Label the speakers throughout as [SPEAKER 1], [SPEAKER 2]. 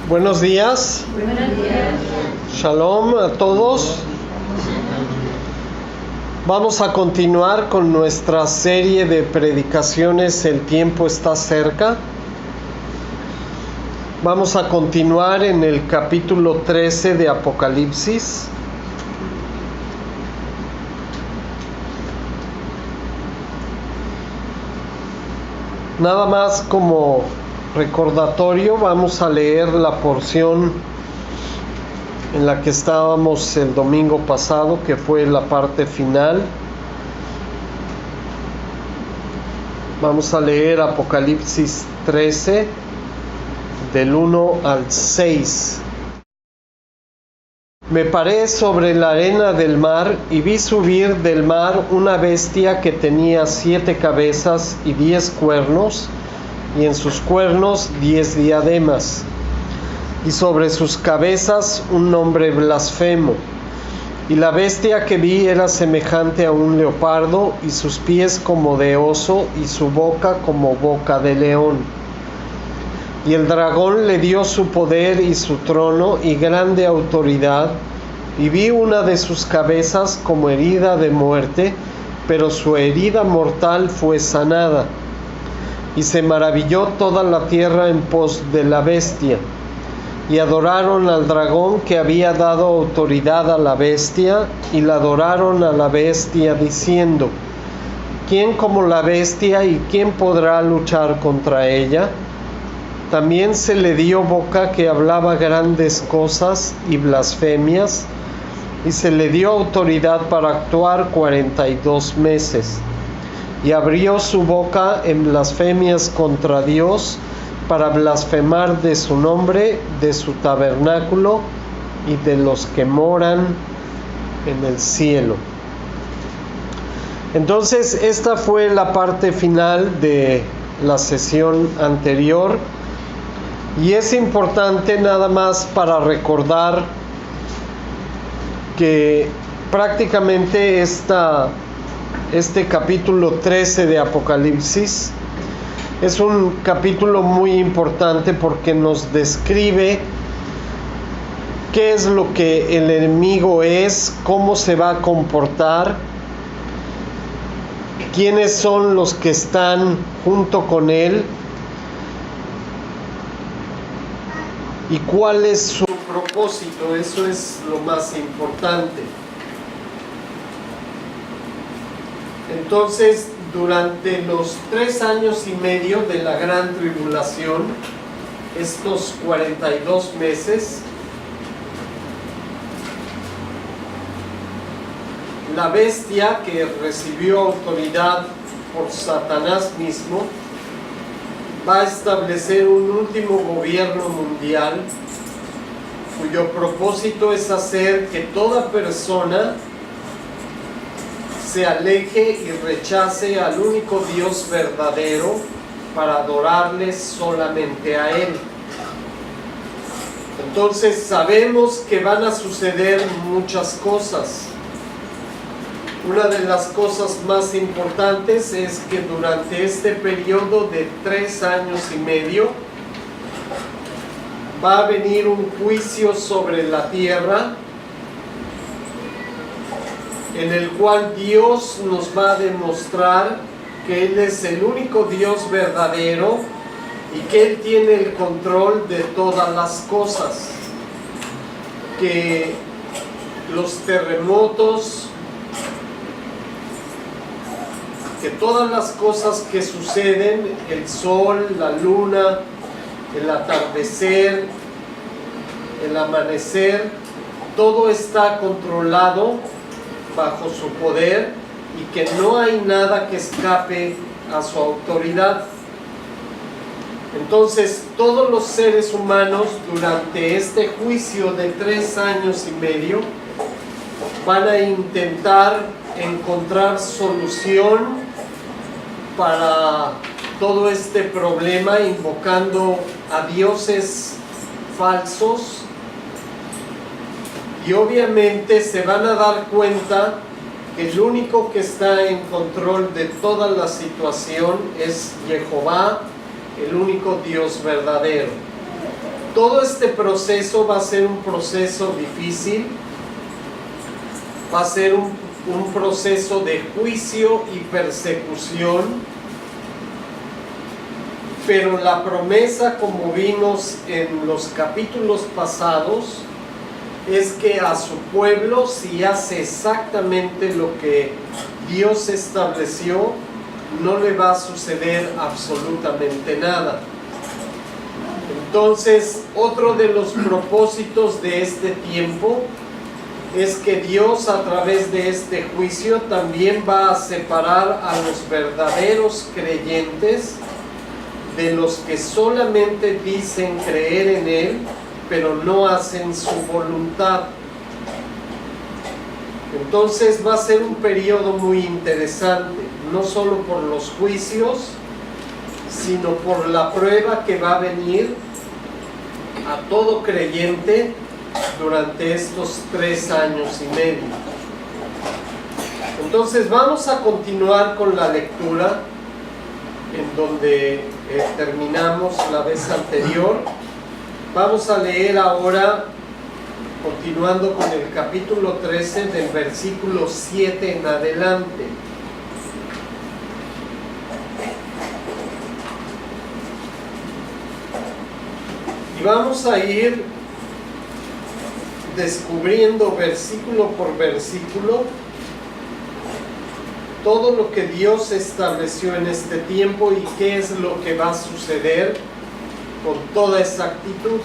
[SPEAKER 1] Buenos días.
[SPEAKER 2] Buenos días.
[SPEAKER 1] Shalom a todos. Vamos a continuar con nuestra serie de predicaciones El tiempo está cerca. Vamos a continuar en el capítulo 13 de Apocalipsis. Nada más como recordatorio, vamos a leer la porción en la que estábamos el domingo pasado, que fue la parte final. Vamos a leer Apocalipsis 13, del 1 al 6. Me paré sobre la arena del mar y vi subir del mar una bestia que tenía 7 cabezas y 10 cuernos, y en sus cuernos 10 diademas, y sobre sus cabezas un nombre blasfemo. Y la bestia que vi era semejante a un leopardo, y sus pies como de oso, y su boca como boca de león. Y el dragón le dio su poder y su trono y grande autoridad, y vi una de sus cabezas como herida de muerte, pero su herida mortal fue sanada. Y se maravilló toda la tierra en pos de la bestia, y adoraron al dragón que había dado autoridad a la bestia, y la adoraron a la bestia diciendo: ¿Quién como la bestia y quién podrá luchar contra ella? También se le dio boca que hablaba grandes cosas y blasfemias, y se le dio autoridad para actuar 42 meses. Y abrió su boca en blasfemias contra Dios, para blasfemar de su nombre, de su tabernáculo y de los que moran en el cielo. Entonces, esta fue la parte final de la sesión anterior. Y es importante nada más para recordar que prácticamente este capítulo 13 de Apocalipsis es un capítulo muy importante porque nos describe qué es lo que el enemigo es, cómo se va a comportar, quiénes son los que están junto con él, y cuál es su propósito. Eso es lo más importante. Entonces, durante los 3 años y medio de la gran tribulación, estos 42 meses, la bestia, que recibió autoridad por Satanás mismo, va a establecer un último gobierno mundial, cuyo propósito es hacer que toda persona se aleje y rechace al único Dios verdadero para adorarle solamente a Él. Entonces sabemos que van a suceder muchas cosas. Una de las cosas más importantes es que durante este periodo de 3 años y medio va a venir un juicio sobre la tierra, en el cual Dios nos va a demostrar que Él es el único Dios verdadero y que Él tiene el control de todas las cosas, que los terremotos, que todas las cosas que suceden, el sol, la luna, el atardecer, el amanecer, todo está controlado bajo su poder y que no hay nada que escape a su autoridad. Entonces, todos los seres humanos durante este juicio de 3 años y medio van a intentar encontrar solución para todo este problema, invocando a dioses falsos, y obviamente se van a dar cuenta que el único que está en control de toda la situación es Jehová, el único Dios verdadero. Todo este proceso va a ser un proceso difícil, va a ser un proceso de juicio y persecución, pero la promesa, como vimos en los capítulos pasados, es que a su pueblo, si hace exactamente lo que Dios estableció, no le va a suceder absolutamente nada. Entonces, otro de los propósitos de este tiempo es que Dios, a través de este juicio, también va a separar a los verdaderos creyentes de los que solamente dicen creer en Él, pero no hacen su voluntad. Entonces va a ser un periodo muy interesante, no solo por los juicios, sino por la prueba que va a venir a todo creyente durante estos 3 años y medio. Entonces vamos a continuar con la lectura en donde terminamos la vez anterior. Vamos a leer ahora, continuando con el capítulo 13, del versículo 7 en adelante. Y vamos a ir descubriendo versículo por versículo todo lo que Dios estableció en este tiempo y qué es lo que va a suceder con toda exactitud.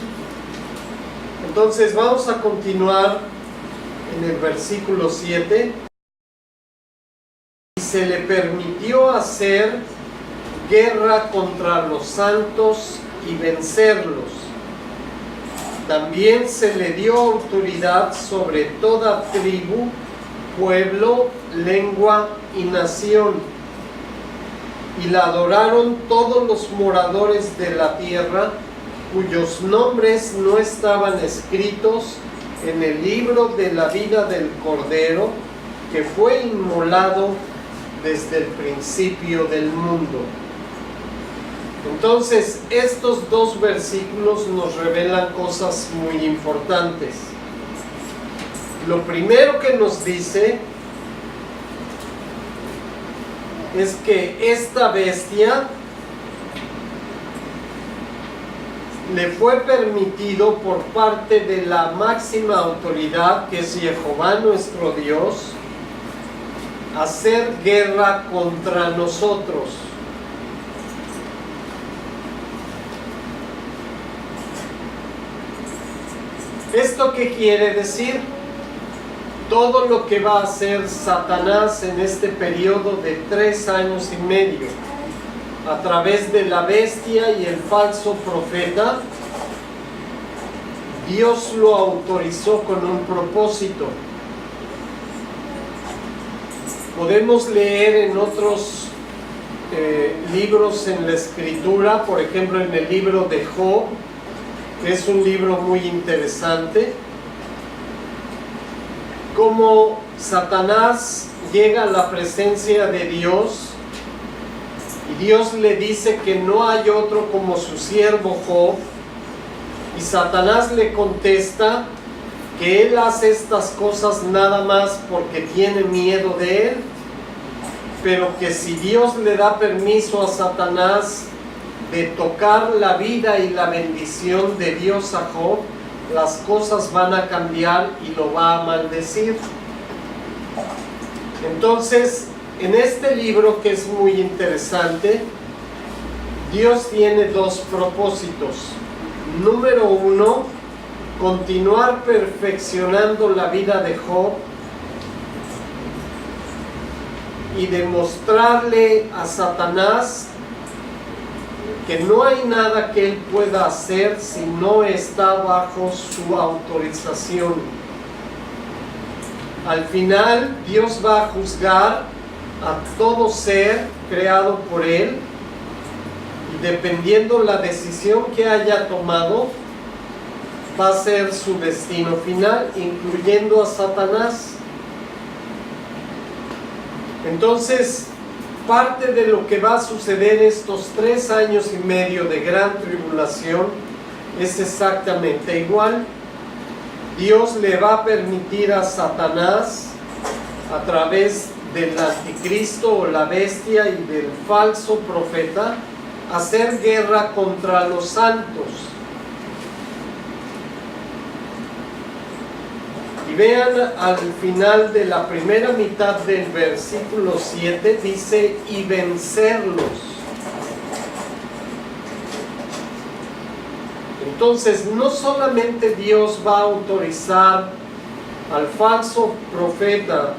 [SPEAKER 1] Entonces vamos a continuar en el versículo 7. Y se le permitió hacer guerra contra los santos y vencerlos. También se le dio autoridad sobre toda tribu, pueblo, lengua y nación. Y la adoraron todos los moradores de la tierra, cuyos nombres no estaban escritos en el libro de la vida del Cordero, que fue inmolado desde el principio del mundo. Entonces, estos 2 versículos nos revelan cosas muy importantes. Lo primero que nos dice es que esta bestia le fue permitido por parte de la máxima autoridad, que es Jehová nuestro Dios, hacer guerra contra nosotros. ¿Esto qué quiere decir? Todo lo que va a hacer Satanás en este periodo de 3 años y medio, a través de la bestia y el falso profeta, Dios lo autorizó con un propósito. Podemos leer en otros libros en la Escritura, por ejemplo en el libro de Job, que es un libro muy interesante, cómo Satanás llega a la presencia de Dios y Dios le dice que no hay otro como su siervo Job, y Satanás le contesta que él hace estas cosas nada más porque tiene miedo de él, pero que si Dios le da permiso a Satanás de tocar la vida y la bendición de Dios a Job, las cosas van a cambiar y lo va a maldecir. Entonces, en este libro, que es muy interesante, Dios tiene 2 propósitos. Número 1, continuar perfeccionando la vida de Job y demostrarle a Satanás que no hay nada que él pueda hacer si no está bajo su autorización. Al final, Dios va a juzgar a todo ser creado por él, y dependiendo la decisión que haya tomado, va a ser su destino final, incluyendo a Satanás. Entonces, parte de lo que va a suceder estos 3 años y medio de gran tribulación es exactamente igual. Dios le va a permitir a Satanás, a través del anticristo o la bestia y del falso profeta, hacer guerra contra los santos. Y vean al final de la primera mitad del versículo 7, dice, y vencerlos. Entonces, no solamente Dios va a autorizar al falso profeta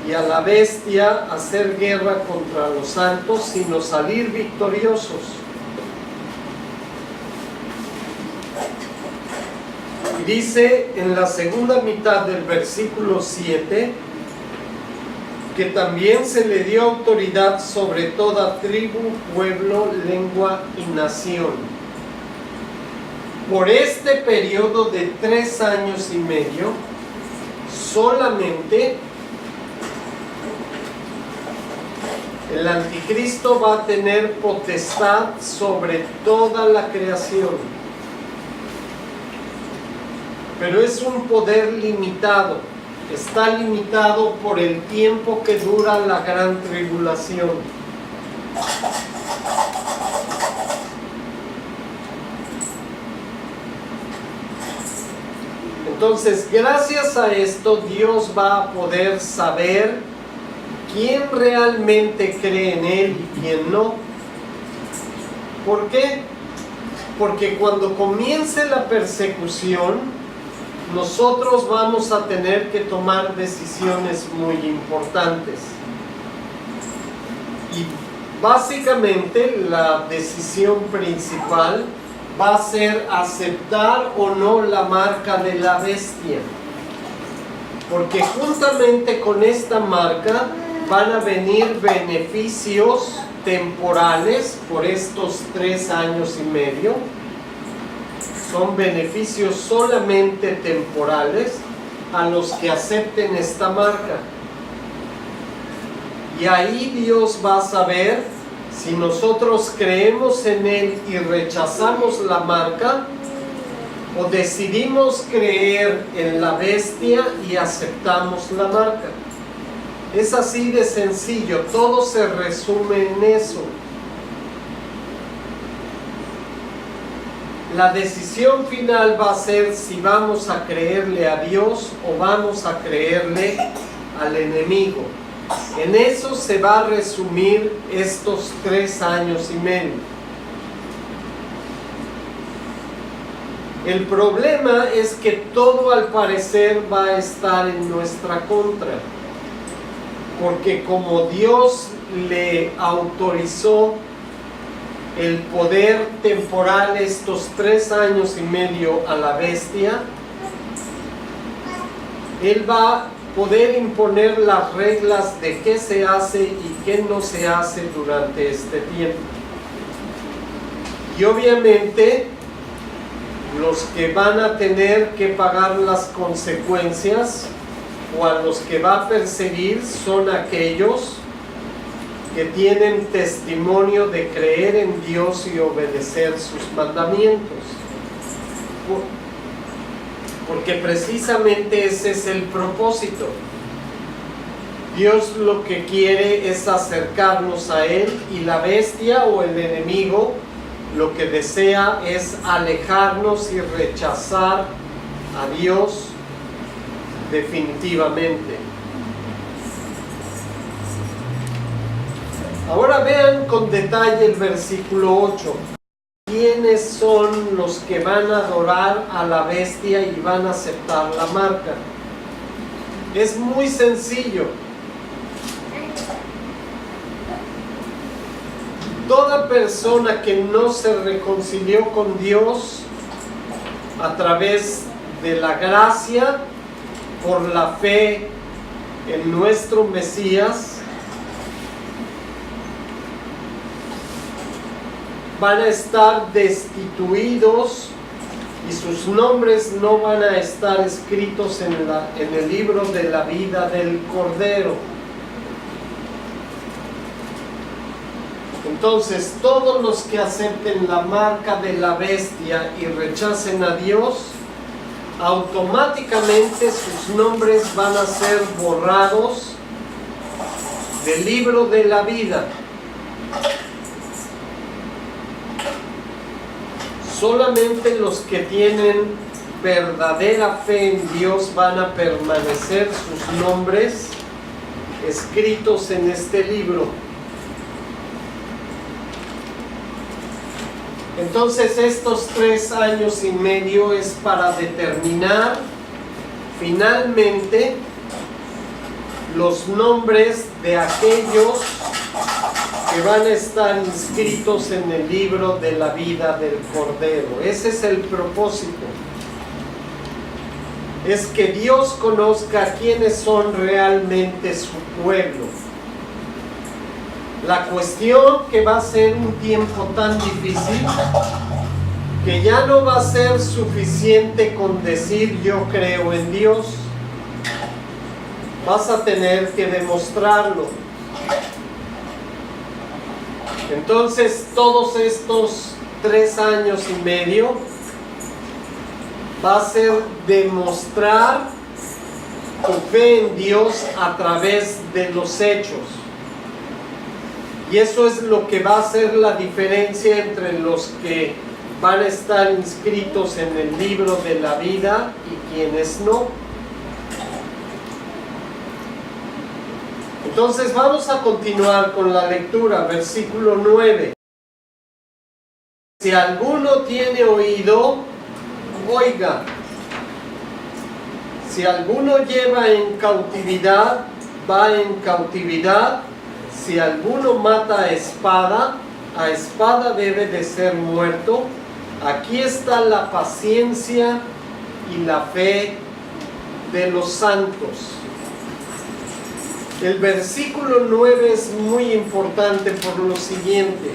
[SPEAKER 1] y a la bestia a hacer guerra contra los santos, sino salir victoriosos. Y dice en la segunda mitad del versículo 7 que también se le dio autoridad sobre toda tribu, pueblo, lengua y nación. Por este periodo de 3 años y medio, solamente el anticristo va a tener potestad sobre toda la creación. Pero es un poder limitado. Está limitado por el tiempo que dura la gran tribulación. Entonces, gracias a esto, Dios va a poder saber quién realmente cree en Él y quién no. ¿Por qué? Porque cuando comience la persecución, nosotros vamos a tener que tomar decisiones muy importantes. Y básicamente la decisión principal va a ser aceptar o no la marca de la bestia. Porque juntamente con esta marca van a venir beneficios temporales por estos 3 años y medio. Son beneficios solamente temporales a los que acepten esta marca. Y ahí Dios va a saber si nosotros creemos en Él y rechazamos la marca, o decidimos creer en la bestia y aceptamos la marca. Es así de sencillo, todo se resume en eso. La decisión final va a ser si vamos a creerle a Dios o vamos a creerle al enemigo. En eso se va a resumir estos 3 años y medio. El problema es que todo al parecer va a estar en nuestra contra. Porque como Dios le autorizó el poder temporal estos 3 años y medio a la bestia, Él va a poder imponer las reglas de qué se hace y qué no se hace durante este tiempo. Y obviamente los que van a tener que pagar las consecuencias o a los que va a perseguir son aquellos que tienen testimonio de creer en Dios y obedecer sus mandamientos. Porque precisamente ese es el propósito. Dios lo que quiere es acercarnos a Él, y la bestia o el enemigo lo que desea es alejarnos y rechazar a Dios definitivamente. Ahora vean con detalle el versículo 8. ¿Quiénes son los que van a adorar a la bestia y van a aceptar la marca? Es muy sencillo. Toda persona que no se reconcilió con Dios a través de la gracia por la fe en nuestro Mesías, van a estar destituidos y sus nombres no van a estar escritos en el libro de la vida del Cordero. Entonces, todos los que acepten la marca de la bestia y rechacen a Dios, automáticamente sus nombres van a ser borrados del libro de la vida. Solamente los que tienen verdadera fe en Dios van a permanecer sus nombres escritos en este libro. Entonces estos 3 años y medio es para determinar finalmente los nombres de aquellos que van a estar inscritos en el libro de la vida del Cordero. Ese es el propósito. Es que Dios conozca quiénes son realmente su pueblo. La cuestión que va a ser un tiempo tan difícil que ya no va a ser suficiente con decir yo creo en Dios. Vas a tener que demostrarlo. Entonces todos estos 3 años y medio va a ser demostrar tu fe en Dios a través de los hechos. Y eso es lo que va a hacer la diferencia entre los que van a estar inscritos en el libro de la vida y quienes no. Entonces vamos a continuar con la lectura, versículo 9. Si alguno tiene oído, oiga. Si alguno lleva en cautividad, va en cautividad. Si alguno mata a espada debe de ser muerto. Aquí está la paciencia y la fe de los santos. El versículo 9 es muy importante por lo siguiente.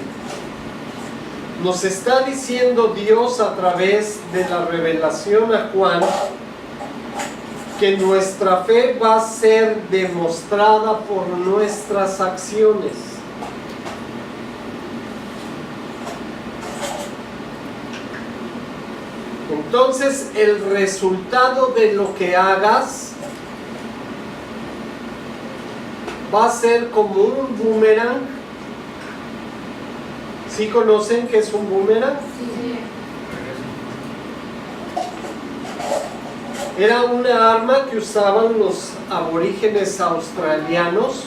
[SPEAKER 1] Nos está diciendo Dios a través de la revelación a Juan que nuestra fe va a ser demostrada por nuestras acciones. Entonces, el resultado de lo que hagas va a ser como un boomerang. ¿Sí conocen qué es un boomerang? Sí. Era una arma que usaban los aborígenes australianos,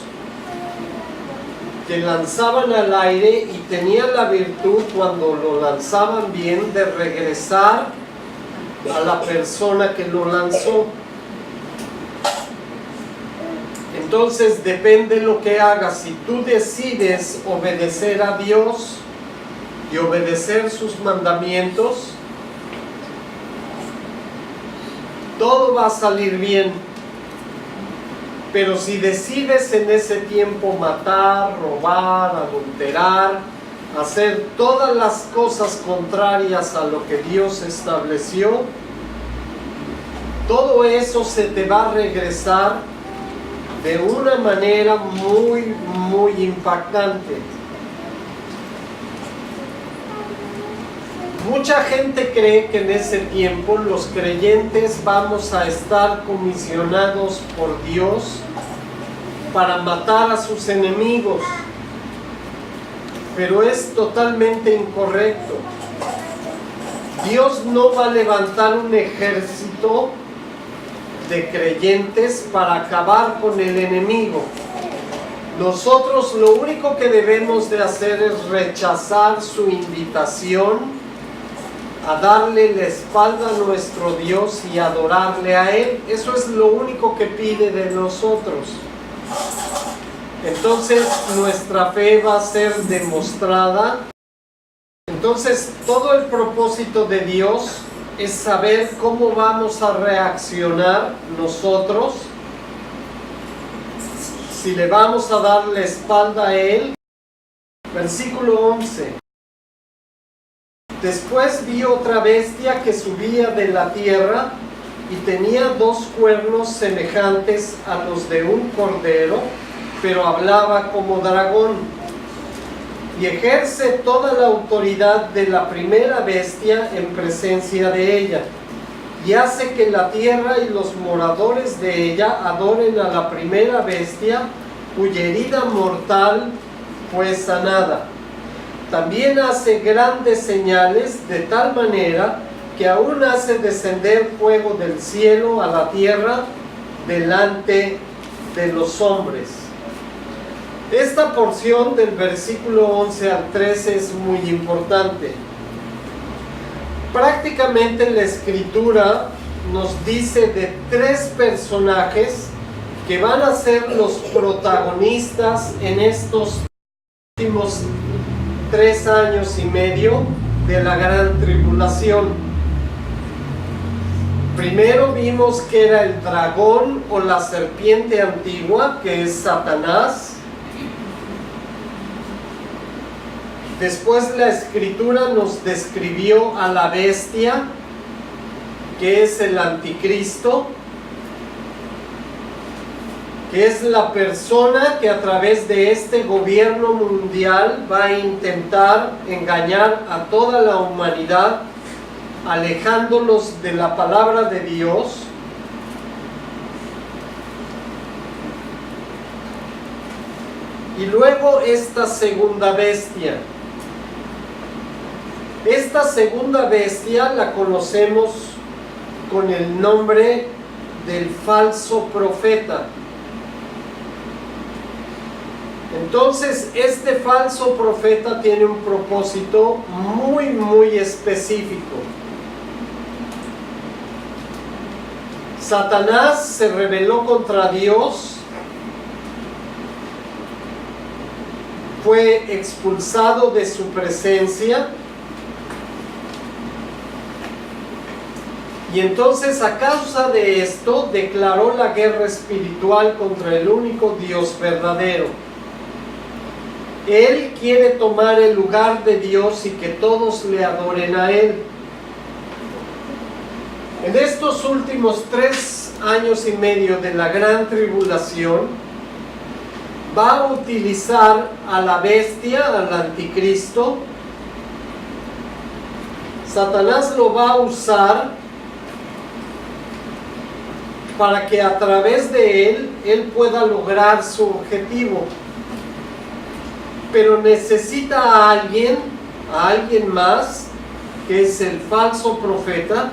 [SPEAKER 1] que lanzaban al aire y tenía la virtud, cuando lo lanzaban bien, de regresar a la persona que lo lanzó. Entonces depende lo que hagas. Si tú decides obedecer a Dios y obedecer sus mandamientos, todo va a salir bien. Pero si decides en ese tiempo matar, robar, adulterar, hacer todas las cosas contrarias a lo que Dios estableció, todo eso se te va a regresar de una manera muy, muy impactante. Mucha gente cree que en ese tiempo los creyentes vamos a estar comisionados por Dios para matar a sus enemigos, pero es totalmente incorrecto. Dios no va a levantar un ejército de creyentes para acabar con el enemigo. Nosotros lo único que debemos de hacer es rechazar su invitación a darle la espalda a nuestro Dios y adorarle a Él. Eso es lo único que pide de nosotros. Entonces nuestra fe va a ser demostrada. Entonces todo el propósito de Dios es saber cómo vamos a reaccionar nosotros, si le vamos a dar la espalda a Él. Versículo 11. Después vi otra bestia que subía de la tierra y tenía 2 cuernos semejantes a los de un cordero, pero hablaba como dragón. y ejerce toda la autoridad de la primera bestia en presencia de ella, y hace que la tierra y los moradores de ella adoren a la primera bestia, cuya herida mortal fue sanada. También hace grandes señales, de tal manera que aún hace descender fuego del cielo a la tierra delante de los hombres. Esta porción del versículo 11 al 13 es muy importante. Prácticamente la Escritura nos dice de tres personajes que van a ser los protagonistas en estos últimos 3 años y medio de la gran tribulación. Primero vimos que era el dragón o la serpiente antigua, que es Satanás. Después la Escritura nos describió a la bestia, que es el anticristo, que es la persona que a través de este gobierno mundial va a intentar engañar a toda la humanidad, alejándolos de la palabra de Dios. Y luego esta segunda bestia. Esta segunda bestia la conocemos con el nombre del falso profeta. Entonces, este falso profeta tiene un propósito muy específico. Satanás se rebeló contra Dios, fue expulsado de su presencia, y entonces a causa de esto declaró la guerra espiritual contra el único Dios verdadero. Él quiere tomar el lugar de Dios y que todos le adoren a Él. En estos últimos 3 años y medio de la gran tribulación, va a utilizar a la bestia, al anticristo. Satanás lo va a usar para que a través de él pueda lograr su objetivo. Pero necesita a alguien más, que es el falso profeta,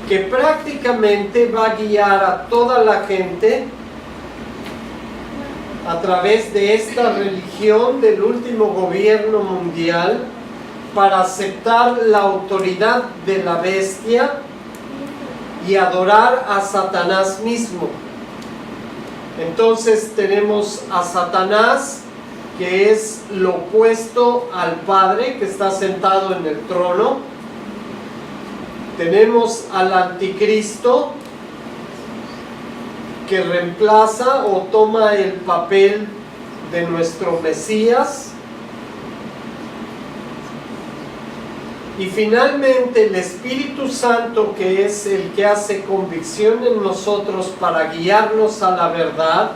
[SPEAKER 1] que prácticamente va a guiar a toda la gente a través de esta religión del último gobierno mundial para aceptar la autoridad de la bestia y adorar a Satanás mismo. Entonces tenemos a Satanás, que es lo opuesto al Padre, que está sentado en el trono. Tenemos al anticristo, que reemplaza o toma el papel de nuestro Mesías. Y finalmente el Espíritu Santo, que es el que hace convicción en nosotros para guiarnos a la verdad,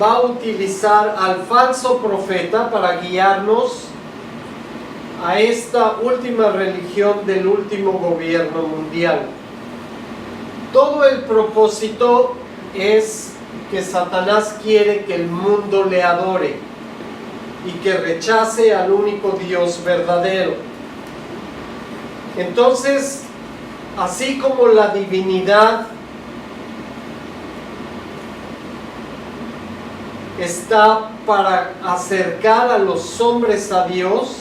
[SPEAKER 1] va a utilizar al falso profeta para guiarnos a esta última religión del último gobierno mundial. Todo el propósito es que Satanás quiere que el mundo le adore y que rechace al único Dios verdadero. Entonces, así como la divinidad está para acercar a los hombres a Dios,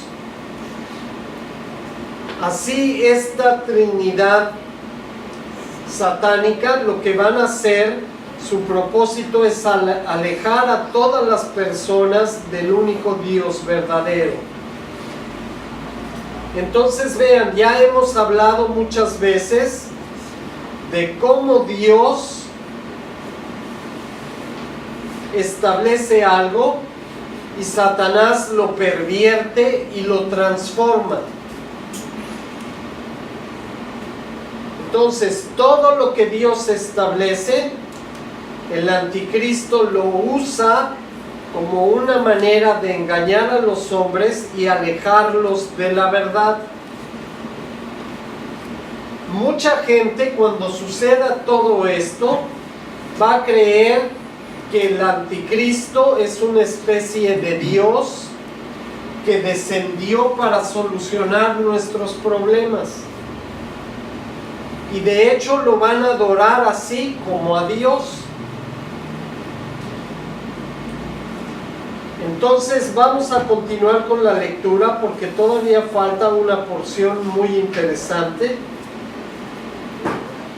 [SPEAKER 1] así esta Trinidad satánica lo que van a hacer, su propósito es alejar a todas las personas del único Dios verdadero. Entonces vean, ya hemos hablado muchas veces de cómo Dios establece algo y Satanás lo pervierte y lo transforma. Entonces, todo lo que Dios establece, el anticristo lo usa como una manera de engañar a los hombres y alejarlos de la verdad. Mucha gente, cuando suceda todo esto, va a creer que el anticristo es una especie de Dios que descendió para solucionar nuestros problemas. Y de hecho lo van a adorar así como a Dios. Entonces vamos a continuar con la lectura porque todavía falta una porción muy interesante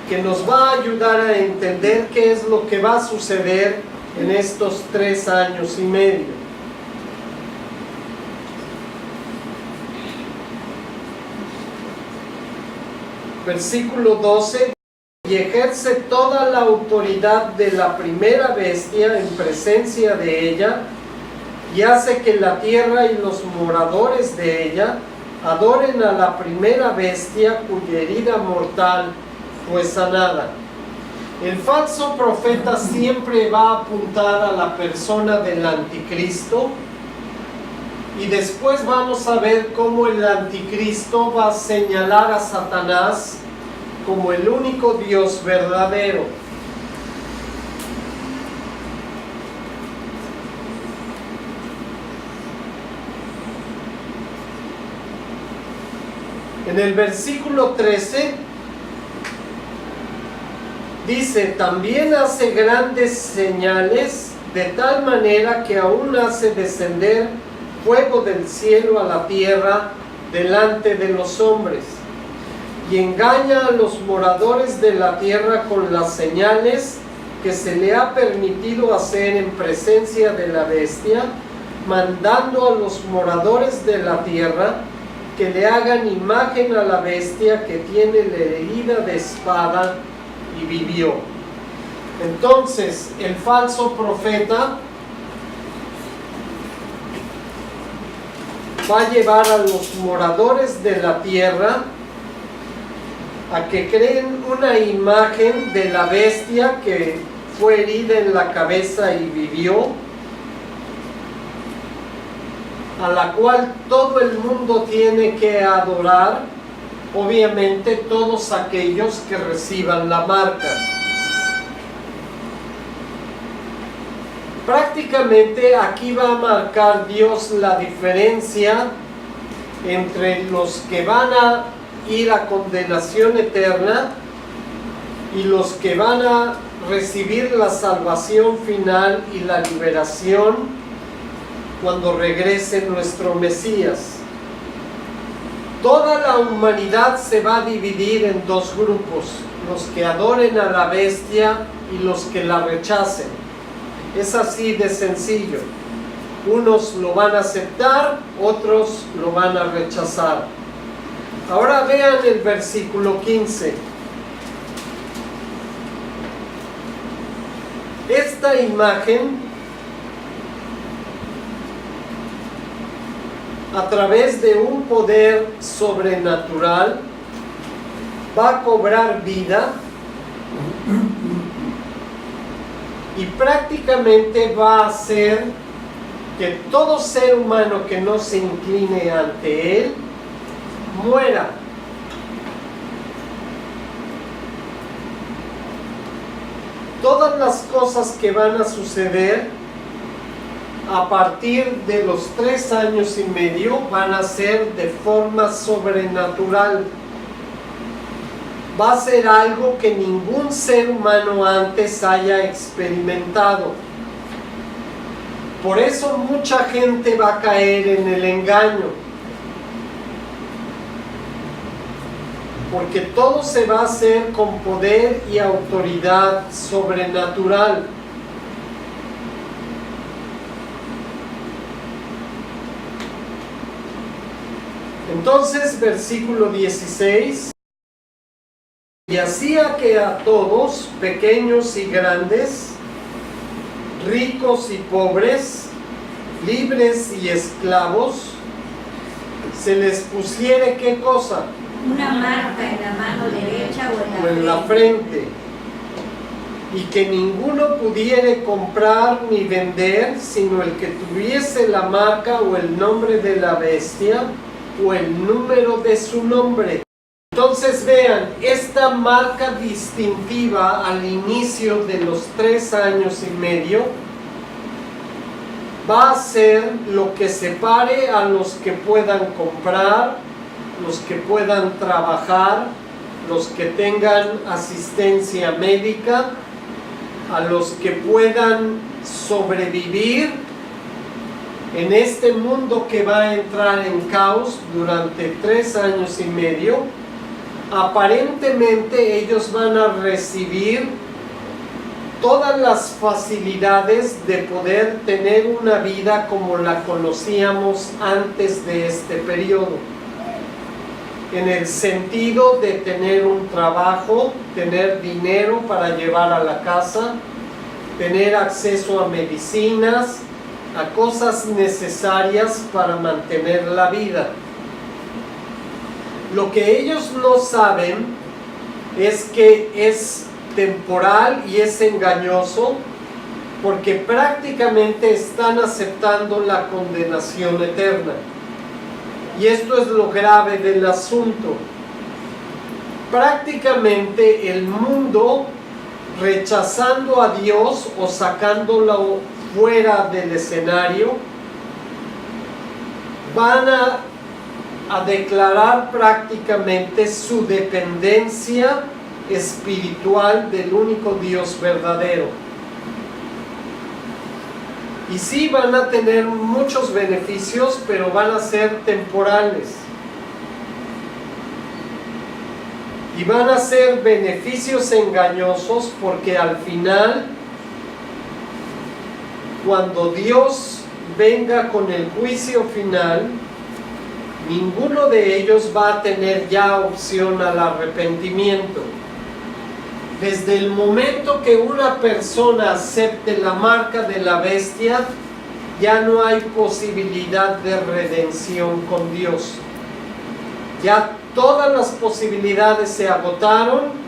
[SPEAKER 1] que nos va a ayudar a entender qué es lo que va a suceder en estos 3 años y medio. Versículo 12: y ejerce toda la autoridad de la primera bestia en presencia de ella, y hace que la tierra y los moradores de ella adoren a la primera bestia cuya herida mortal fue sanada. El falso profeta siempre va a apuntar a la persona del anticristo, y después vamos a ver cómo el anticristo va a señalar a Satanás como el único Dios verdadero. En el versículo 13 dice: también hace grandes señales, de tal manera que aún hace descender fuego del cielo a la tierra delante de los hombres, y engaña a los moradores de la tierra con las señales que se le ha permitido hacer en presencia de la bestia, mandando a los moradores de la tierra que le hagan imagen a la bestia que tiene la herida de espada y vivió. Entonces el falso profeta va a llevar a los moradores de la tierra a que creen una imagen de la bestia que fue herida en la cabeza y vivió, a la cual todo el mundo tiene que adorar, obviamente todos aquellos que reciban la marca. Prácticamente aquí va a marcar Dios la diferencia entre los que van a ir a condenación eterna y los que van a recibir la salvación final y la liberación cuando regrese nuestro Mesías. Toda la humanidad se va a dividir en 2 grupos: los que adoren a la bestia y los que la rechacen. Es así de sencillo. Unos lo van a aceptar, otros lo van a rechazar. Ahora vean el versículo 15. Esta imagen, a través de un poder sobrenatural, va a cobrar vida y prácticamente va a hacer que todo ser humano que no se incline ante él muera. Todas las cosas que van a suceder a partir de los 3 años y medio van a ser de forma sobrenatural. Va a ser algo que ningún ser humano antes haya experimentado. Por eso mucha gente va a caer en el engaño, porque todo se va a hacer con poder y autoridad sobrenatural. Entonces, versículo 16: y hacía que a todos, pequeños y grandes, ricos y pobres, libres y esclavos, se les pusiere ¿qué cosa?
[SPEAKER 2] Una marca en la mano derecha
[SPEAKER 1] O en la frente. y que ninguno pudiere comprar ni vender, sino el que tuviese la marca o el nombre de la bestia o el número de su nombre. Entonces vean, esta marca distintiva al inicio de los 3 años y medio va a ser lo que separe a los que puedan comprar, los que puedan trabajar, los que tengan asistencia médica, a los que puedan sobrevivir en este mundo que va a entrar en caos durante 3 años y medio. Aparentemente ellos van a recibir todas las facilidades de poder tener una vida como la conocíamos antes de este periodo, en el sentido de tener un trabajo, tener dinero para llevar a la casa, tener acceso a medicinas, a cosas necesarias para mantener la vida. Lo que ellos no saben es que es temporal y es engañoso, porque prácticamente están aceptando la condenación eterna. Y esto es lo grave del asunto. Prácticamente el mundo, rechazando a Dios o sacándolo fuera del escenario, van a declarar prácticamente su dependencia espiritual del único Dios verdadero. Y sí van a tener muchos beneficios, pero van a ser temporales. Y van a ser beneficios engañosos, porque al final, cuando Dios venga con el juicio final, ninguno de ellos va a tener ya opción al arrepentimiento. Desde el momento que una persona acepte la marca de la bestia, ya no hay posibilidad de redención con Dios. Ya todas las posibilidades se agotaron.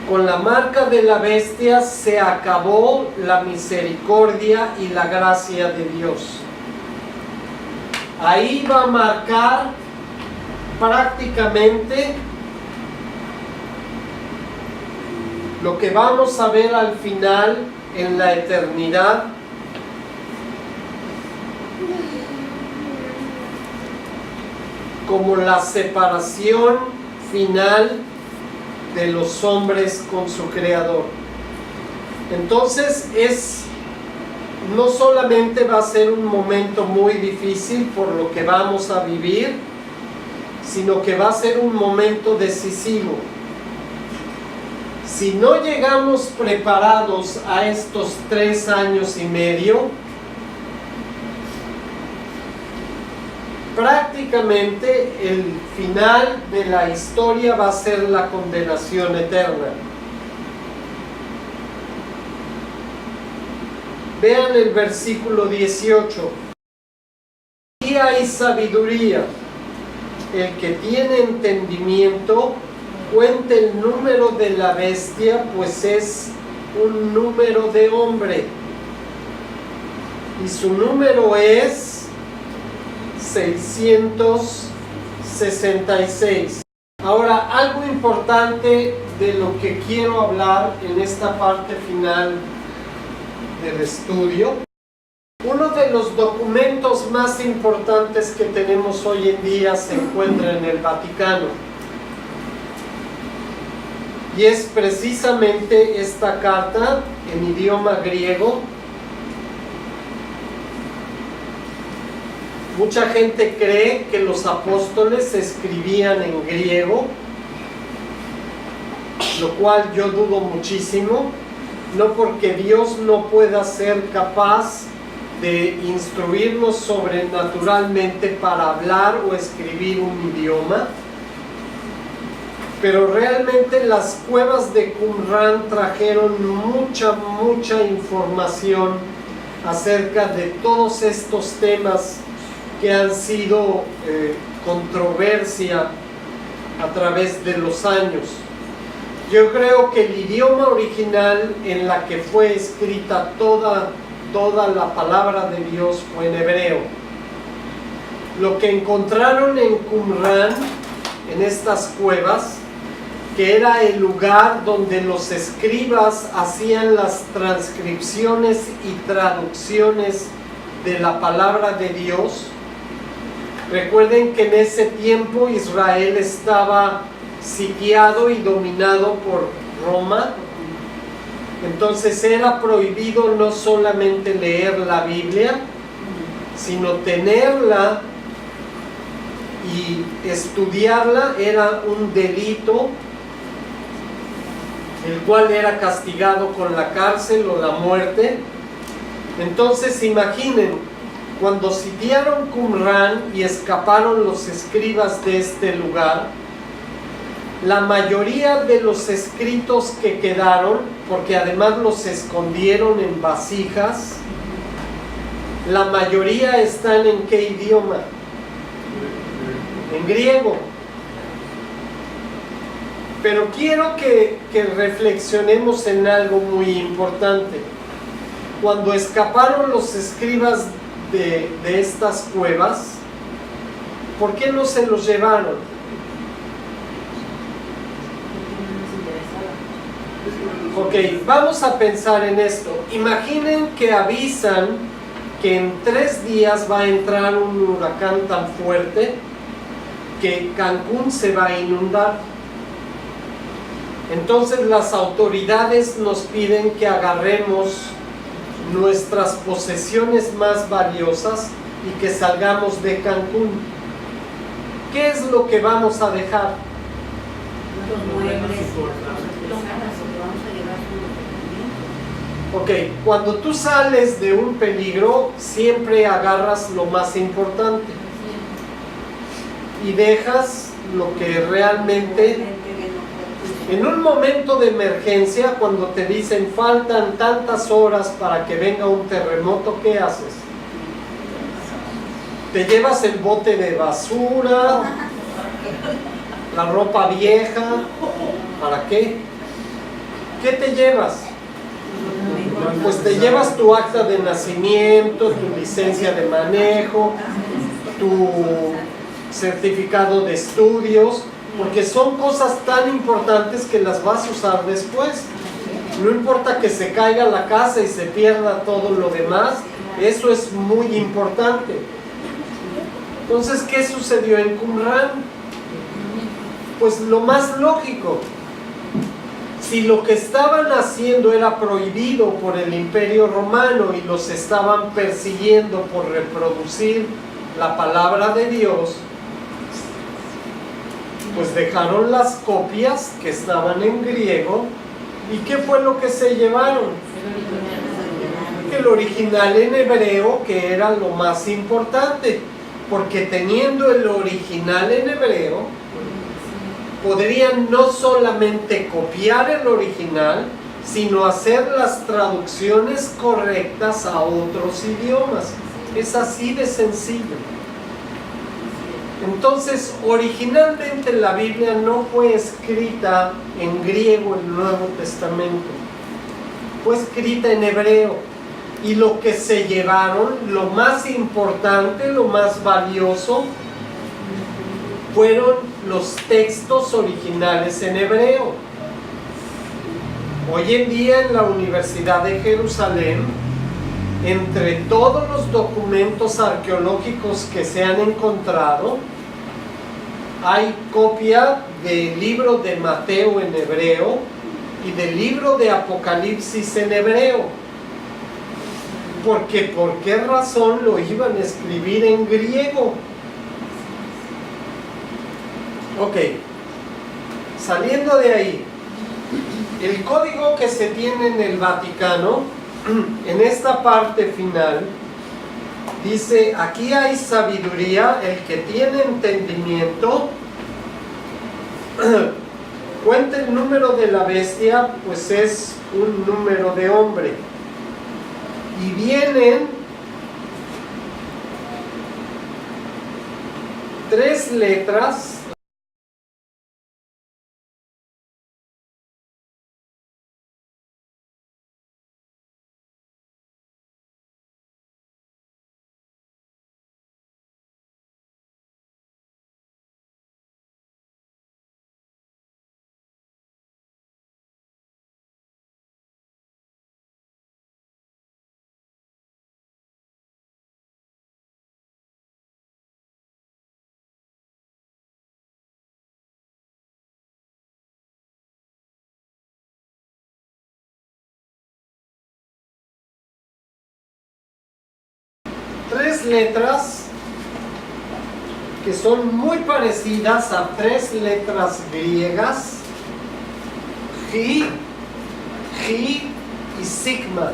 [SPEAKER 1] Con la marca de la bestia se acabó la misericordia y la gracia de Dios. Ahí va a marcar prácticamente lo que vamos a ver al final en la eternidad, como la separación final de los hombres con su Creador. Entonces no solamente va a ser un momento muy difícil por lo que vamos a vivir, sino que va a ser un momento decisivo. Si no llegamos preparados a estos 3 años y medio, prácticamente el final de la historia va a ser la condenación eterna. Vean el versículo 18. Y hay sabiduría. El que tiene entendimiento, cuente el número de la bestia, pues es un número de hombre. Y su número es 666. Ahora, algo importante de lo que quiero hablar en esta parte final del estudio. Uno de los documentos más importantes que tenemos hoy en día se encuentra en el Vaticano. Y es precisamente esta carta en idioma griego. Mucha gente cree que los apóstoles escribían en griego, lo cual yo dudo muchísimo, no porque Dios no pueda ser capaz de instruirnos sobrenaturalmente para hablar o escribir un idioma, pero realmente las cuevas de Qumran trajeron mucha información acerca de todos estos temas que han sido controversia a través de los años. Yo creo que el idioma original en la que fue escrita toda la palabra de Dios fue en hebreo. Lo que encontraron en Qumran, en estas cuevas, que era el lugar donde los escribas hacían las transcripciones y traducciones de la palabra de Dios. Recuerden que en ese tiempo Israel estaba sitiado y dominado por Roma. Entonces era prohibido no solamente leer la Biblia, sino tenerla y estudiarla. Era un delito, el cual era castigado con la cárcel o la muerte. Entonces imaginen, cuando sitiaron Qumran y escaparon los escribas de este lugar, la mayoría de los escritos que quedaron, porque además los escondieron en vasijas, la mayoría están ¿en qué idioma? En griego. Pero quiero que reflexionemos en algo muy importante. Cuando escaparon los escribas de estas cuevas, ¿por qué no se los llevaron? Ok, vamos a pensar en esto. Imaginen que avisan que en 3 días va a entrar un huracán tan fuerte que Cancún se va a inundar. Entonces las autoridades nos piden que agarremos nuestras posesiones más valiosas y que salgamos de Cancún. ¿Qué es lo que vamos a dejar?
[SPEAKER 2] Los muebles,
[SPEAKER 1] Ok, cuando tú sales de un peligro, siempre agarras lo más importante y dejas lo que realmente, en un momento de emergencia, cuando te dicen faltan tantas horas para que venga un terremoto, ¿qué haces? Te llevas el bote de basura, la ropa vieja. ¿Para qué? ¿Qué te llevas? Pues te llevas tu acta de nacimiento, tu licencia de manejo, tu certificado de estudios, porque son cosas tan importantes que las vas a usar después. No importa que se caiga la casa y se pierda todo lo demás, eso es muy importante. Entonces, ¿qué sucedió en Qumran? Pues lo más lógico. Si lo que estaban haciendo era prohibido por el Imperio Romano y los estaban persiguiendo por reproducir la palabra de Dios, pues dejaron las copias que estaban en griego. ¿Y qué fue lo que se llevaron? El original en hebreo, que era lo más importante, porque teniendo el original en hebreo, podrían no solamente copiar el original, sino hacer las traducciones correctas a otros idiomas. Es así de sencillo. Entonces, originalmente la Biblia no fue escrita en griego, el Nuevo Testamento. Fue escrita en hebreo. Y lo que se llevaron, lo más importante, lo más valioso, fueron los textos originales en hebreo. Hoy en día en la Universidad de Jerusalén, entre todos los documentos arqueológicos que se han encontrado, hay copia del libro de Mateo en hebreo y del libro de Apocalipsis en hebreo. Porque ¿por qué razón lo iban a escribir en griego? Ok, saliendo de ahí, el código que se tiene en el Vaticano, en esta parte final, dice: aquí hay sabiduría, el que tiene entendimiento, cuenta el número de la bestia, pues es un número de hombre. Y vienen 3 letras 3 letras que son muy parecidas a 3 letras griegas, Ji, Ji y Sigma.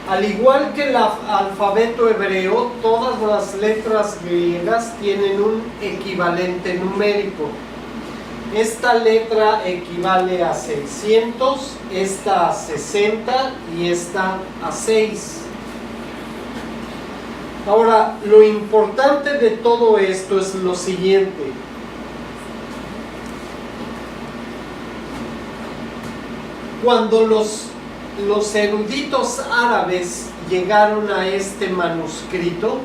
[SPEAKER 1] Al igual que el alfabeto hebreo, todas las letras griegas tienen un equivalente numérico. Esta letra equivale a 600, esta a 60 y esta a 6. Ahora, lo importante de todo esto es lo siguiente. Cuando los eruditos árabes llegaron a este manuscrito,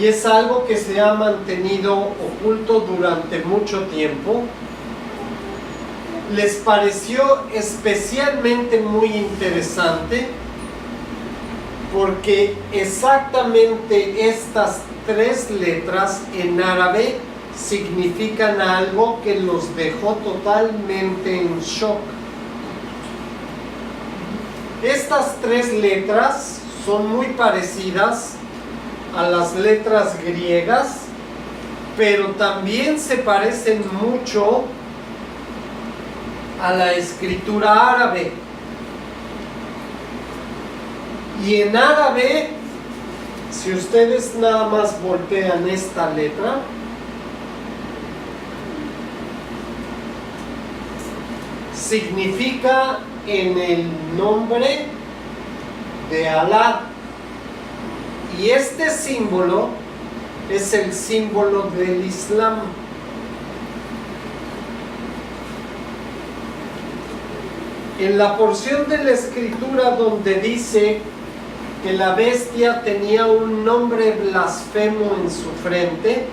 [SPEAKER 1] y es algo que se ha mantenido oculto durante mucho tiempo, les pareció especialmente muy interesante porque exactamente estas 3 letras en árabe significan algo que los dejó totalmente en shock. Estas 3 letras son muy parecidas a las letras griegas, pero también se parecen mucho a la escritura árabe. Y en árabe, si ustedes nada más voltean esta letra, significa en el nombre de Alá. Y este símbolo es el símbolo del Islam. En la porción de la escritura donde dice que la bestia tenía un nombre blasfemo en su frente,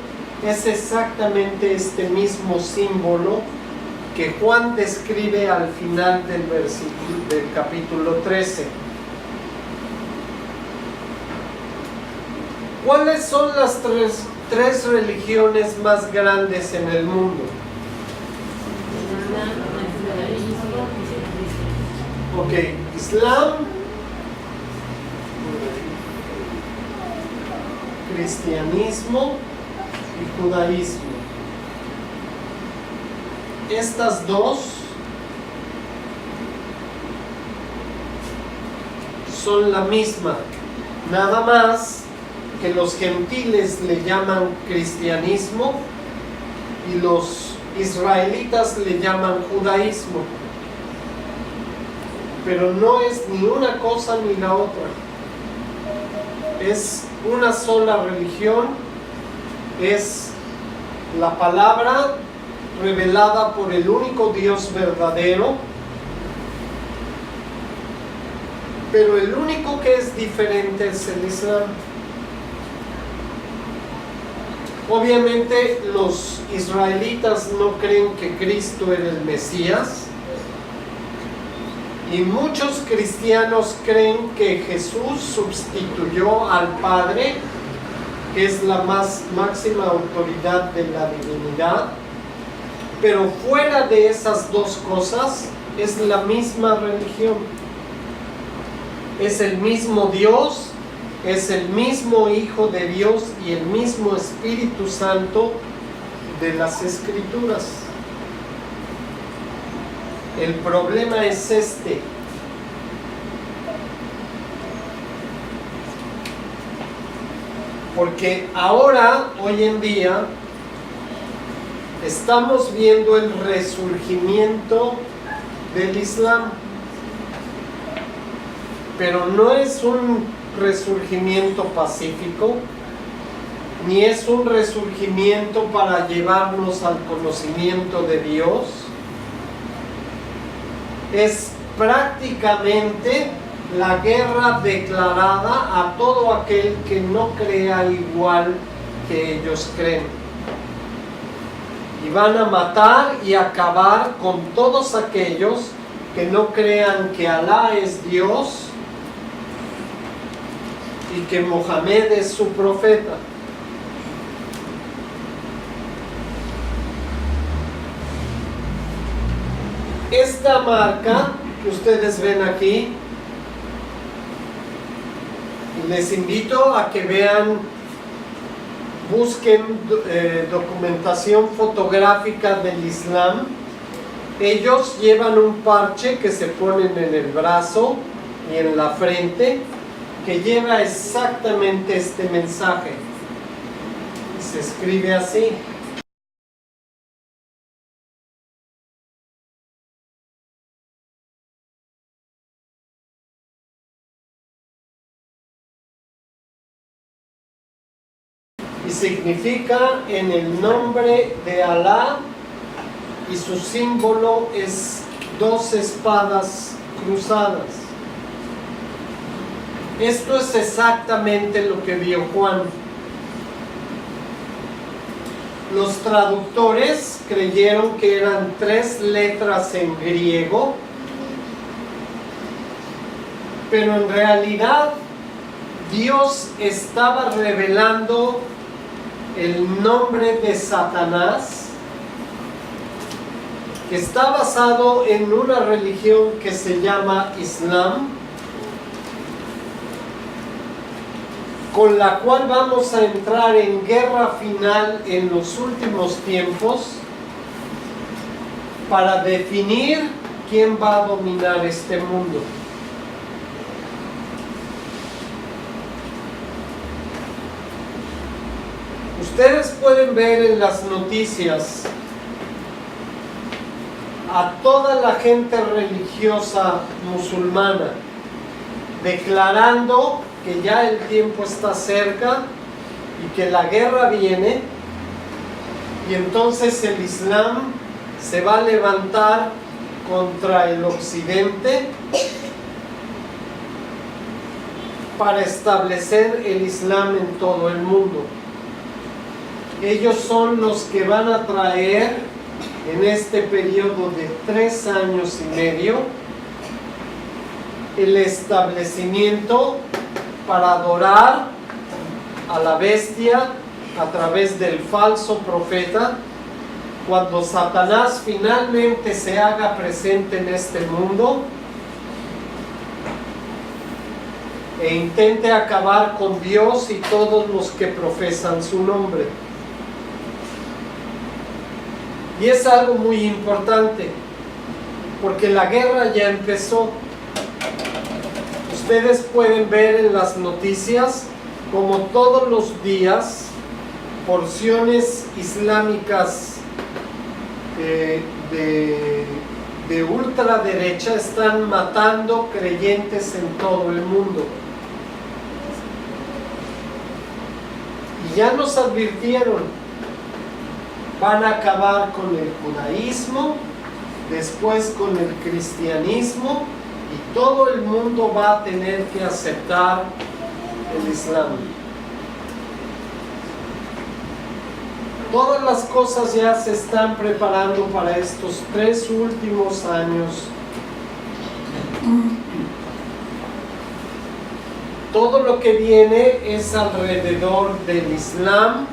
[SPEAKER 1] es exactamente este mismo símbolo que Juan describe al final del capítulo 13. ¿Cuáles son las tres religiones más grandes en el mundo? Ok, Islam, cristianismo y judaísmo. Estas dos son la misma, nada más que los gentiles le llaman cristianismo y los israelitas le llaman judaísmo. Pero no es ni una cosa ni la otra. Es una sola religión, es la palabra revelada por el único Dios verdadero, pero el único que es diferente es el Islam. Obviamente los israelitas no creen que Cristo era el Mesías, y muchos cristianos creen que Jesús sustituyó al Padre, que es la máxima autoridad de la divinidad. Pero fuera de esas dos cosas, es la misma religión. Es el mismo Dios, es el mismo Hijo de Dios y el mismo Espíritu Santo de las Escrituras. El problema es este. Porque ahora, hoy en día, estamos viendo el resurgimiento del Islam. Pero no es un resurgimiento pacífico, ni es un resurgimiento para llevarnos al conocimiento de Dios. Es prácticamente la guerra declarada a todo aquel que no crea igual que ellos creen. Y van a matar y acabar con todos aquellos que no crean que Alá es Dios y que Mohamed es su profeta. Esta marca que ustedes ven aquí Les invito a que vean, busquen documentación fotográfica del Islam. Ellos llevan un parche que se ponen en el brazo y en la frente, que lleva exactamente este mensaje. Y se escribe así. Y significa en el nombre de Alá, y su símbolo es 2 espadas cruzadas. Esto es exactamente lo que vio Juan. Los traductores creyeron que eran 3 letras en griego, pero en realidad Dios estaba revelando el nombre de Satanás, que está basado en una religión que se llama Islam, con la cual vamos a entrar en guerra final en los últimos tiempos para definir quién va a dominar este mundo. Ustedes pueden ver en las noticias a toda la gente religiosa musulmana declarando que ya el tiempo está cerca y que la guerra viene, y entonces el Islam se va a levantar contra el occidente para establecer el Islam en todo el mundo. Ellos son los que van a traer en este periodo de 3 años y medio el establecimiento para adorar a la bestia a través del falso profeta, cuando Satanás finalmente se haga presente en este mundo e intente acabar con Dios y todos los que profesan su nombre. Y es algo muy importante, porque la guerra ya empezó. Ustedes pueden ver en las noticias como todos los días porciones islámicas de ultraderecha están matando creyentes en todo el mundo. Y ya nos advirtieron, van a acabar con el judaísmo, después con el cristianismo, y todo el mundo va a tener que aceptar el Islam. Todas las cosas ya se están preparando para estos 3 últimos años. Todo lo que viene es alrededor del Islam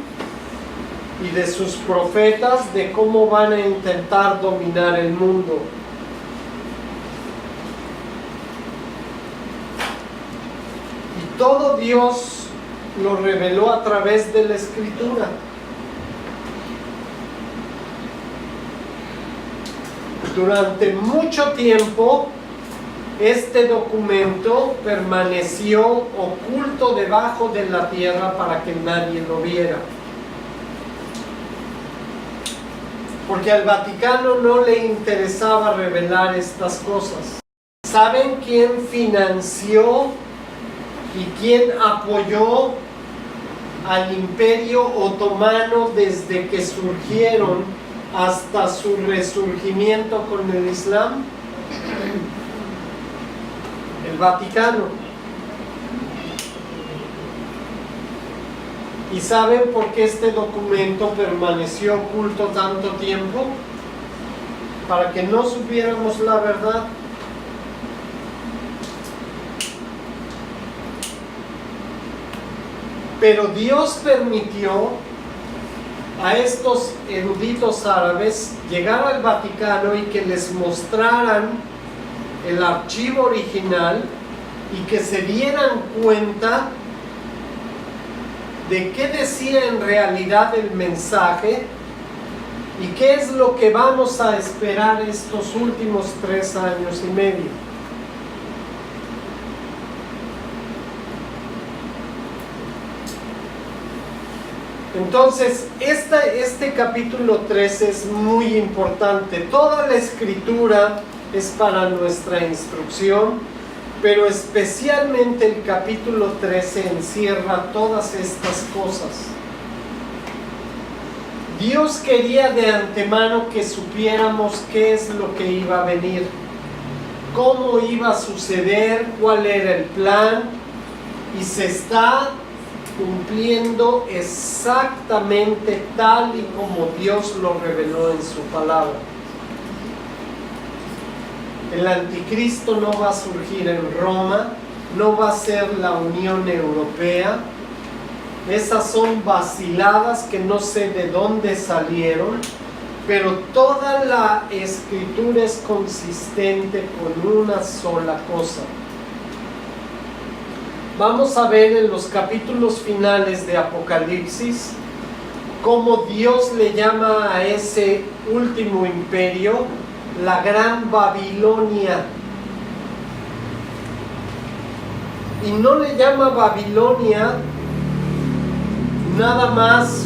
[SPEAKER 1] y de sus profetas, de cómo van a intentar dominar el mundo. Y todo Dios lo reveló a través de la Escritura. Durante mucho tiempo, este documento permaneció oculto debajo de la tierra para que nadie lo viera. Porque al Vaticano no le interesaba revelar estas cosas. ¿Saben quién financió y quién apoyó al Imperio Otomano desde que surgieron hasta su resurgimiento con el Islam? El Vaticano. ¿Y saben por qué este documento permaneció oculto tanto tiempo? Para que no supiéramos la verdad. Pero Dios permitió a estos eruditos árabes llegar al Vaticano y que les mostraran el archivo original y que se dieran cuenta de qué decía en realidad el mensaje y qué es lo que vamos a esperar estos últimos 3 años y medio. Entonces, este capítulo 13 es muy importante. Toda la escritura es para nuestra instrucción, pero especialmente el capítulo 13 encierra todas estas cosas. Dios quería de antemano que supiéramos qué es lo que iba a venir, cómo iba a suceder, cuál era el plan, y se está cumpliendo exactamente tal y como Dios lo reveló en su palabra. El anticristo no va a surgir en Roma, no va a ser la Unión Europea. Esas son vaciladas que no sé de dónde salieron, pero toda la escritura es consistente con una sola cosa. Vamos a ver en los capítulos finales de Apocalipsis cómo Dios le llama a ese último imperio la Gran Babilonia. Y no le llama Babilonia nada más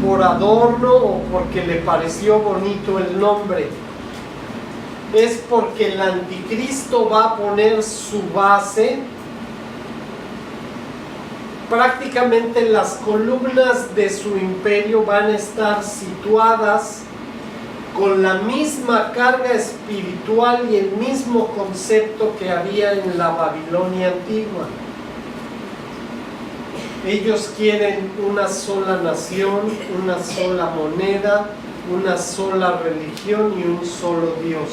[SPEAKER 1] por adorno o porque le pareció bonito el nombre. Es porque el anticristo va a poner su base. Prácticamente las columnas de su imperio van a estar situadas con la misma carga espiritual y el mismo concepto que había en la Babilonia antigua. Ellos quieren una sola nación, una sola moneda, una sola religión y un solo Dios,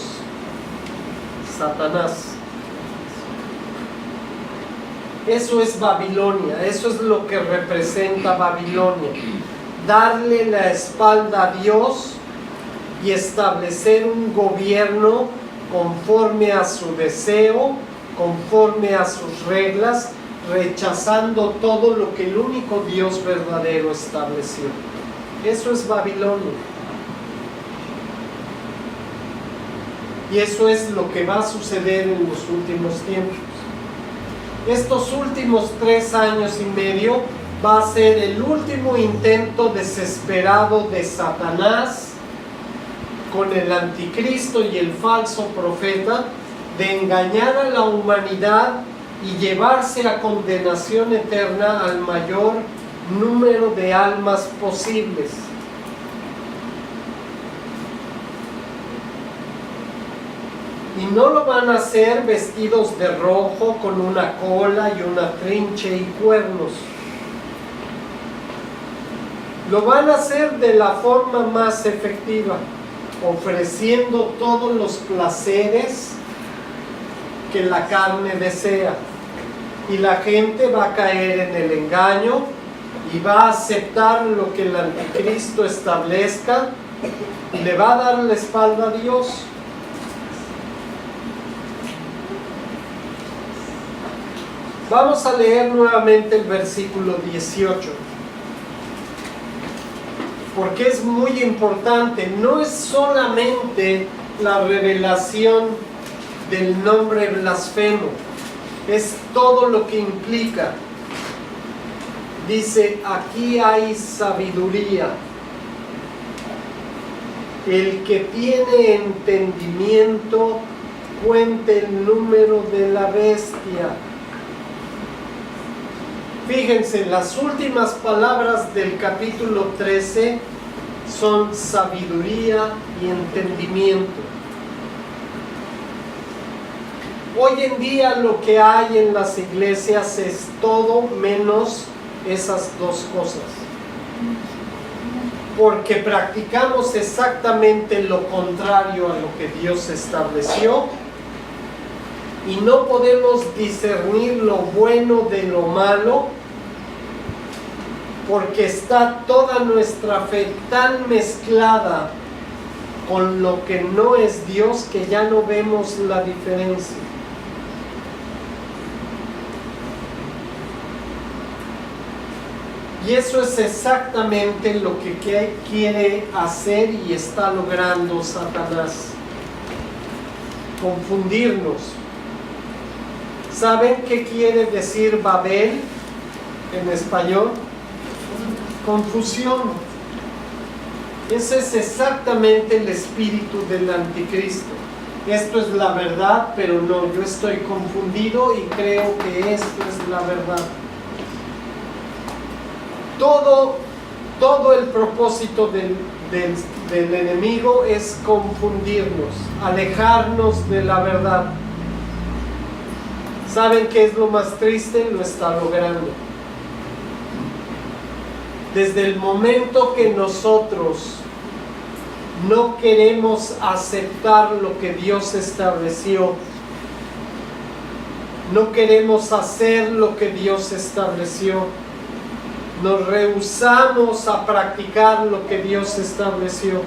[SPEAKER 1] Satanás. Eso es Babilonia, eso es lo que representa Babilonia. Darle la espalda a Dios y establecer un gobierno conforme a su deseo, conforme a sus reglas, rechazando todo lo que el único Dios verdadero estableció. Eso es Babilonia. Y eso es lo que va a suceder en los últimos tiempos. Estos últimos 3 años y medio va a ser el último intento desesperado de Satanás con el anticristo y el falso profeta de engañar a la humanidad y llevarse a condenación eterna al mayor número de almas posibles. Y no lo van a hacer vestidos de rojo con una cola y una trinche y cuernos. Lo van a hacer de la forma más efectiva, ofreciendo todos los placeres que la carne desea. Y la gente va a caer en el engaño y va a aceptar lo que el anticristo establezca y le va a dar la espalda a Dios. Vamos a leer nuevamente el versículo 18, porque es muy importante. No es solamente la revelación del nombre blasfemo, es todo lo que implica. Dice, aquí hay sabiduría. El que tiene entendimiento, cuente el número de la bestia. Fíjense, las últimas palabras del capítulo 13 son sabiduría y entendimiento. Hoy en día lo que hay en las iglesias es todo menos esas dos cosas. Porque practicamos exactamente lo contrario a lo que Dios estableció. Y no podemos discernir lo bueno de lo malo, porque está toda nuestra fe tan mezclada con lo que no es Dios que ya no vemos la diferencia. Y eso es exactamente lo que quiere hacer y está logrando Satanás. Confundirnos. ¿Saben qué quiere decir Babel en español? Confusión. Ese es exactamente el espíritu del anticristo. Esto es la verdad, pero no, yo estoy confundido y creo que esto es la verdad. Todo el propósito del enemigo es confundirnos, alejarnos de la verdad. ¿Saben qué es lo más triste? Lo está logrando. Desde el momento que nosotros no queremos aceptar lo que Dios estableció, no queremos hacer lo que Dios estableció, nos rehusamos a practicar lo que Dios estableció,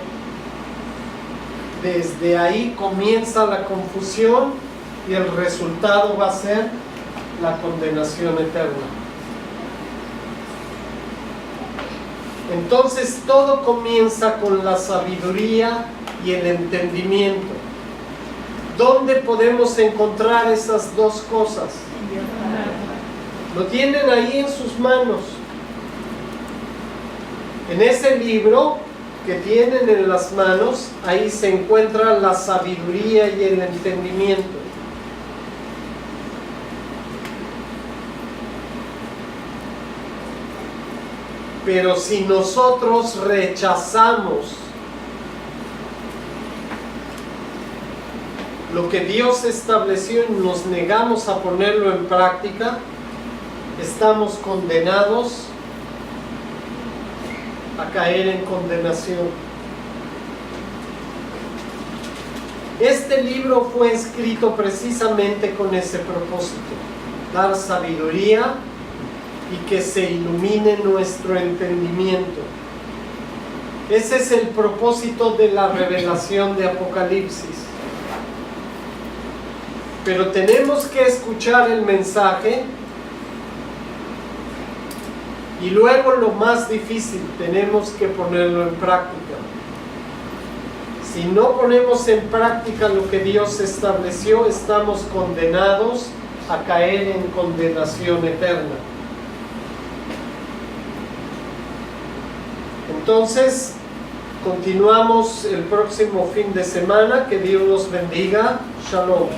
[SPEAKER 1] desde ahí comienza la confusión y el resultado va a ser la condenación eterna. Entonces todo comienza con la sabiduría y el entendimiento. ¿Dónde podemos encontrar esas dos cosas? Lo tienen ahí en sus manos. En ese libro que tienen en las manos, ahí se encuentra la sabiduría y el entendimiento. Pero si nosotros rechazamos lo que Dios estableció y nos negamos a ponerlo en práctica, estamos condenados a caer en condenación. Este libro fue escrito precisamente con ese propósito: dar sabiduría y que se ilumine nuestro entendimiento. Ese es el propósito de la revelación de Apocalipsis. Pero tenemos que escuchar el mensaje y luego lo más difícil, tenemos que ponerlo en práctica. Si no ponemos en práctica lo que Dios estableció, estamos condenados a caer en condenación eterna. Entonces, continuamos el próximo fin de semana. Que Dios los bendiga. Shalom.